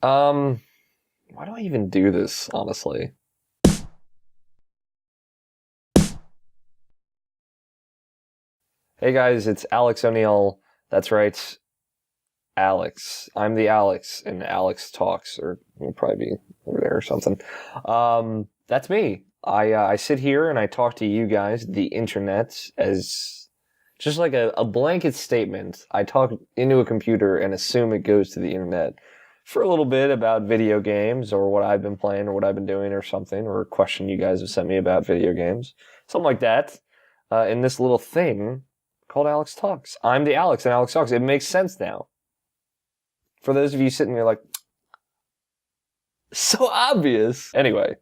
Why do I even do this, honestly? Hey guys, it's Alex O'Neill. That's right, Alex. I'm the Alex in Alex Talks, or we'll probably be over there or something. That's me. I sit here and I talk to you guys, the internet, as just like a blanket statement. I talk into a computer and assume it goes to the internet for a little bit about video games or what I've been playing or what I've been doing or something, or a question you guys have sent me about video games, something like that. In this little thing called Alex Talks. I'm the Alex and Alex Talks. It makes sense now. For those of you sitting there like, so obvious. Anyway,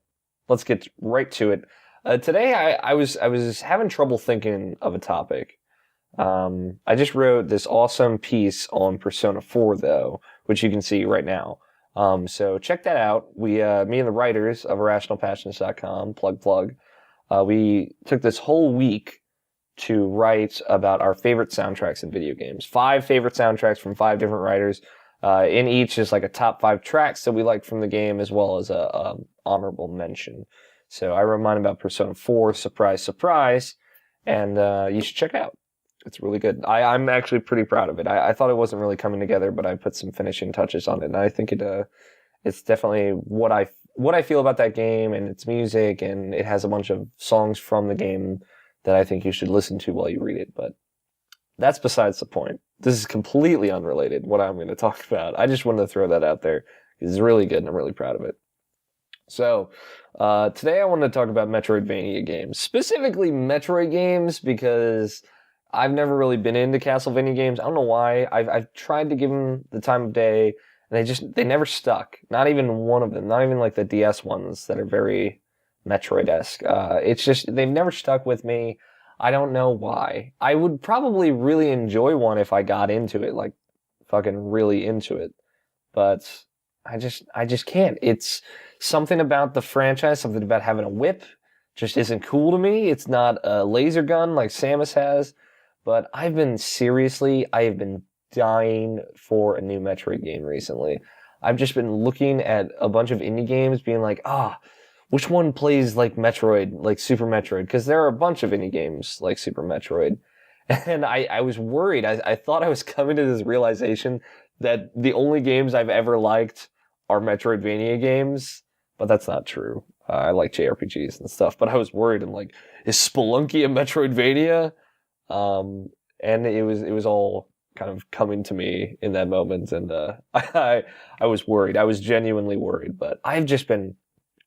let's get right to it. Today I was having trouble thinking of a topic. I just wrote this awesome piece on Persona 4 though, which you can see right now. So check that out. Me and the writers of irrationalpassions.com, plug, we took this whole week to write about our favorite soundtracks in video games. 5 favorite soundtracks from 5 different writers. In each is like a top 5 tracks that we liked from the game, as well as a honorable mention. So I wrote mine about Persona 4, surprise, surprise, and you should check it out. It's really good. I'm actually pretty proud of it. I thought it wasn't really coming together, but I put some finishing touches on it, and I think it's definitely what I feel about that game and its music, and it has a bunch of songs from the game that I think you should listen to while you read it, but that's besides the point. This is completely unrelated, what I'm going to talk about. I just wanted to throw that out there. It's really good, and I'm really proud of it. So, today I want to talk about Metroidvania games. Specifically Metroid games, because I've never really been into Castlevania games. I don't know why. I've tried to give them the time of day, and they never stuck. Not even one of them. Not even like the DS ones that are very Metroid-esque. It's just, they've never stuck with me. I don't know why. I would probably really enjoy one if I got into it, like fucking really into it. But I just can't. It's something about the franchise, something about having a whip just isn't cool to me. It's not a laser gun like Samus has. But I have been dying for a new Metroid game recently. I've just been looking at a bunch of indie games being like, which one plays like Metroid, like Super Metroid? Because there are a bunch of indie games like Super Metroid. And I was worried. I thought I was coming to this realization that the only games I've ever liked are Metroidvania games, but that's not true. I like JRPGs and stuff, but I was worried. I'm like, is Spelunky a Metroidvania? And it was all kind of coming to me in that moment, and I was worried. I was genuinely worried, but I've just been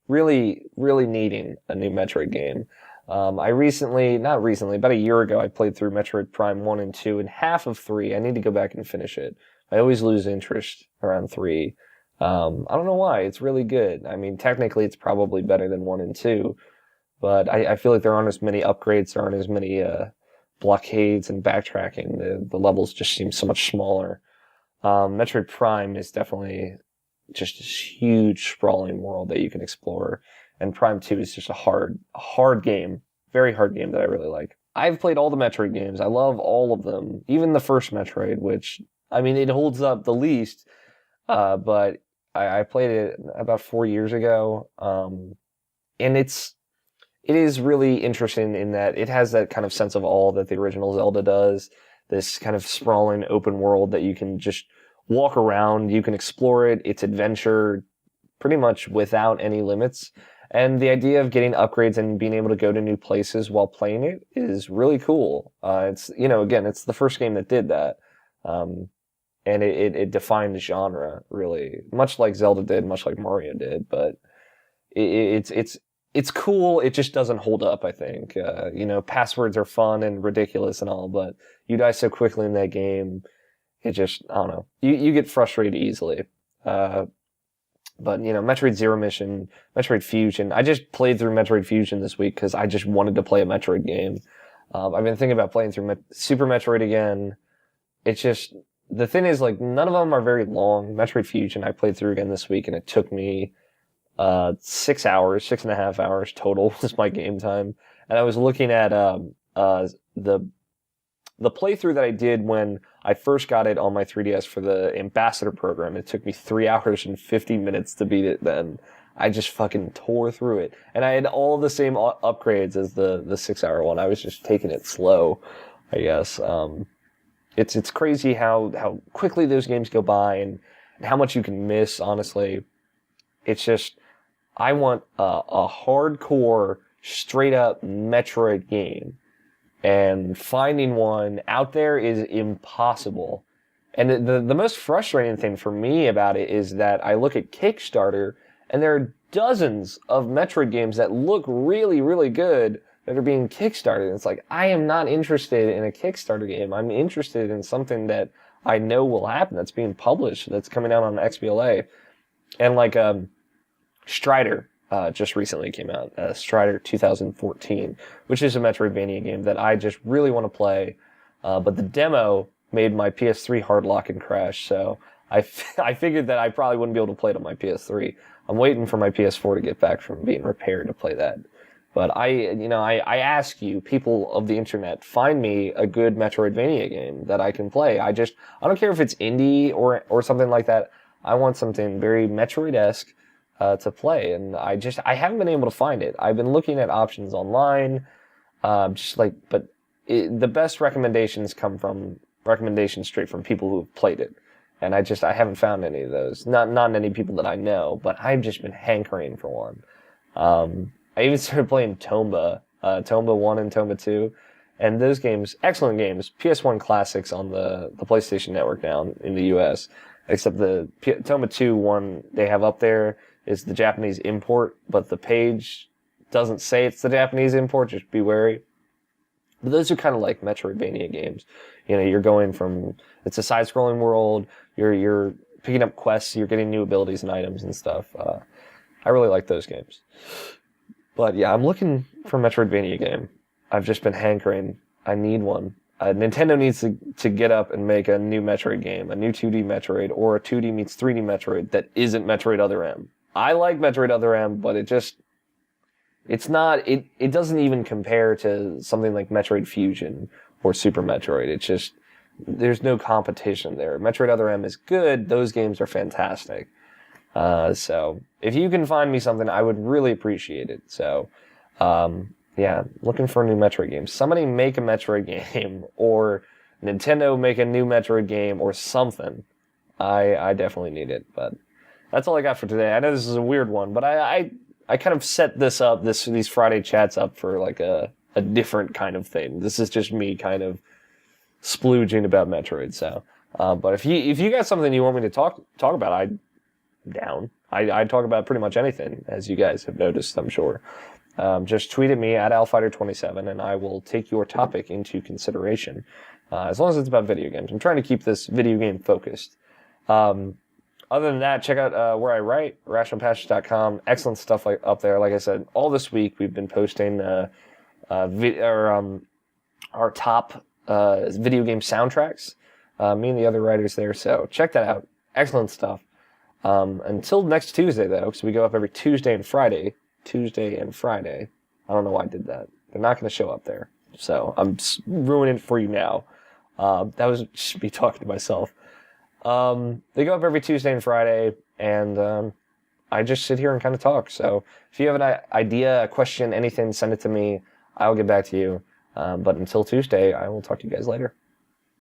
really, really needing a new Metroid game. Not recently, about a year ago, I played through Metroid Prime 1 and 2 and half of 3. I need to go back and finish it. I always lose interest around 3. I don't know why. It's really good. I mean, technically, it's probably better than 1 and 2, but I feel like there aren't as many upgrades, there aren't as many blockades and backtracking. The levels just seem so much smaller. Metroid Prime is definitely just this huge sprawling world that you can explore. And Prime 2 is just a hard game. Very hard game that I really like. I've played all the Metroid games. I love all of them. Even the first Metroid, which, I mean, it holds up the least. But I played it about 4 years ago. And it is really interesting in that it has that kind of sense of awe that the original Zelda does. This kind of sprawling open world that you can just walk around, you can explore it, it's adventure pretty much without any limits. And the idea of getting upgrades and being able to go to new places while playing it is really cool. Again, it's the first game that did that. And it defined the genre, really. Much like Zelda did, much like Mario did, but it's cool, it just doesn't hold up, I think. Passwords are fun and ridiculous and all, but you die so quickly in that game, it just, I don't know. You get frustrated easily. But, Metroid Zero Mission, Metroid Fusion. I just played through Metroid Fusion this week because I just wanted to play a Metroid game. I've been thinking about playing through Super Metroid again. It's just, the thing is, like, none of them are very long. Metroid Fusion I played through again this week, and it took me 6 hours, 6.5 hours total was my game time. And I was looking at the the playthrough that I did when I first got it on my 3DS for the Ambassador program, it took me 3 hours and 50 minutes to beat it then. I just fucking tore through it. And I had all the same upgrades as the 6-hour one. I was just taking it slow, I guess. It's crazy how quickly those games go by and how much you can miss, honestly. It's just, I want a hardcore, straight-up Metroid game. And finding one out there is impossible. And the most frustrating thing for me about it is that I look at Kickstarter, and there are dozens of Metroid games that look really, really good that are being kickstarted. It's like, I am not interested in a Kickstarter game. I'm interested in something that I know will happen, that's being published, that's coming out on XBLA. And like Strider just recently came out, Strider 2014, which is a Metroidvania game that I just really want to play. But the demo made my PS3 hard lock and crash, so I figured that I probably wouldn't be able to play it on my PS3. I'm waiting for my PS4 to get back from being repaired to play that. But I ask you, people of the internet, find me a good Metroidvania game that I can play. I don't care if it's indie or something like that. I want something very Metroid-esque to play, and I haven't been able to find it. I've been looking at options online, but the best recommendations come from recommendations straight from people who have played it. And I haven't found any of those. Not any people that I know, but I've just been hankering for one. I even started playing Tomba 1 and Tomba 2. And those games, excellent games, PS1 classics on the PlayStation Network now in the US. Except the Tomba 2 one they have up there is the Japanese import, but the page doesn't say it's the Japanese import, just be wary. But those are kind of like Metroidvania games. You're going from, it's a side-scrolling world, you're picking up quests, you're getting new abilities and items and stuff. I really like those games. But yeah, I'm looking for a Metroidvania game. I've just been hankering. I need one. Nintendo needs to get up and make a new Metroid game, a new 2D Metroid, or a 2D meets 3D Metroid that isn't Metroid Other M. I like Metroid Other M, but it doesn't even compare to something like Metroid Fusion or Super Metroid. It's just, there's no competition there. Metroid Other M is good. Those games are fantastic. So if you can find me something, I would really appreciate it. So, yeah, looking for a new Metroid game. Somebody make a Metroid game, or Nintendo make a new Metroid game, or something. I definitely need it, but that's all I got for today. I know this is a weird one, but I kind of set this up, these Friday chats up for like a different kind of thing. This is just me kind of splooging about Metroid. So, but if you got something you want me to talk about, I'm down. I talk about pretty much anything, as you guys have noticed, I'm sure. Just tweet at me at alfighter27, and I will take your topic into consideration, as long as it's about video games. I'm trying to keep this video game focused. Other than that, check out where I write, irrationalpassions.com. Excellent stuff up there. Like I said, all this week we've been posting our top video game soundtracks. Me and the other writers there, so check that out. Excellent stuff. Until next Tuesday, though, because we go up every Tuesday and Friday. I don't know why I did that. They're not going to show up there, so I'm ruining it for you now. That was just me talking to myself. They go up every Tuesday and Friday, and I just sit here and kind of talk. So if you have an idea, a question, anything, send it to me. I'll get back to you. But until Tuesday, I will talk to you guys later.